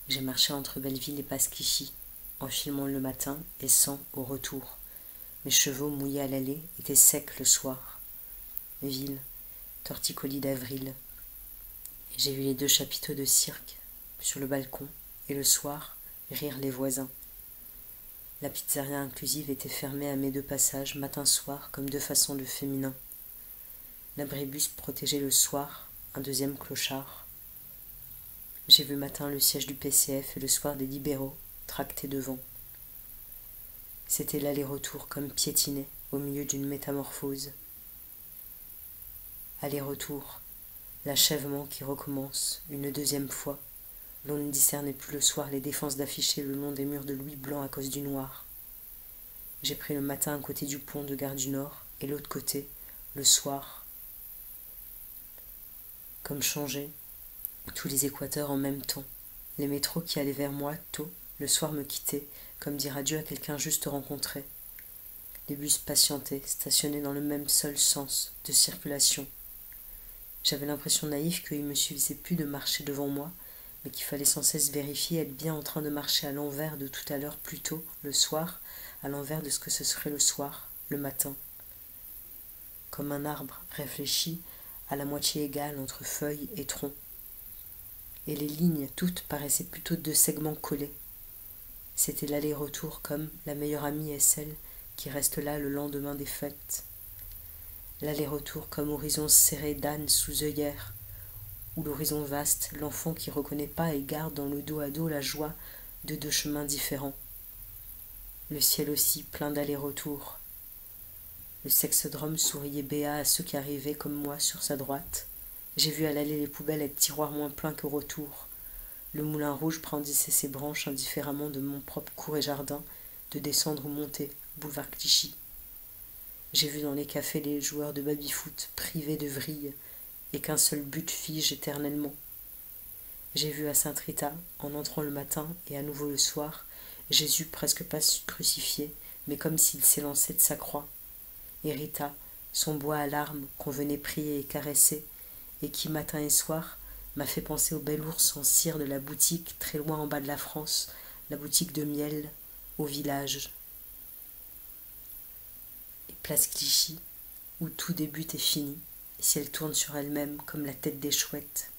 J'ai marché entre Belleville et Passe-Clichy, en filmant le matin et sans au retour. Mes chevaux mouillés à l'aller étaient secs le soir. Ville, torticolis d'avril. Et j'ai vu les 2 chapiteaux de cirque sur le balcon et le soir rire les voisins. La pizzeria inclusive était fermée à mes 2 passages, matin-soir, comme 2 façons de féminin. L'abribus protégeait le soir, un 2e clochard. J'ai vu matin le siège du PCF et le soir des libéraux, tractés devant. C'était l'aller-retour comme piétiné au milieu d'une métamorphose. Aller-retour, l'achèvement qui recommence une 2e fois. L'on ne discernait plus le soir les défenses d'afficher le long des murs de Louis Blanc à cause du noir. J'ai pris le matin un côté du pont de Gare du Nord et l'autre côté, le soir. Comme changé, tous les équateurs en même temps. Les métros qui allaient vers moi tôt, le soir me quittaient, comme dire adieu à quelqu'un juste rencontré. Les bus patientaient, stationnés dans le même seul sens de circulation. J'avais l'impression naïve qu'il me suffisait plus de marcher devant moi, mais qu'il fallait sans cesse vérifier être bien en train de marcher à l'envers de tout à l'heure plus tôt, le soir, à l'envers de ce que ce serait le soir, le matin. Comme un arbre réfléchi à la moitié égale entre feuilles et tronc. Et les lignes toutes paraissaient plutôt 2 segments collés. C'était l'aller-retour comme la meilleure amie est celle qui reste là le lendemain des fêtes. L'aller-retour comme horizon serré d'âne sous œillère, ou l'horizon vaste, l'enfant qui reconnaît pas et garde dans le dos à dos la joie de 2 chemins différents. Le ciel aussi plein d'aller-retour. Le sexodrome souriait béat à ceux qui arrivaient comme moi sur sa droite. J'ai vu à l'aller les poubelles être tiroirs moins pleins qu'au retour. Le moulin rouge brandissait ses branches indifféremment de mon propre cour et jardin, de descendre ou monter, boulevard Clichy. J'ai vu dans les cafés les joueurs de baby-foot privés de vrille et qu'un seul but fige éternellement. J'ai vu à Sainte-Rita, en entrant le matin et à nouveau le soir, Jésus presque pas crucifié, mais comme s'il s'élançait de sa croix. Et Rita, son bois à larmes qu'on venait prier et caresser, et qui, matin et soir, m'a fait penser au bel ours en cire de la boutique très loin en bas de la France, la boutique de miel, au village. Et place Clichy, où tout débute et finit, si elle tourne sur elle-même comme la tête des chouettes.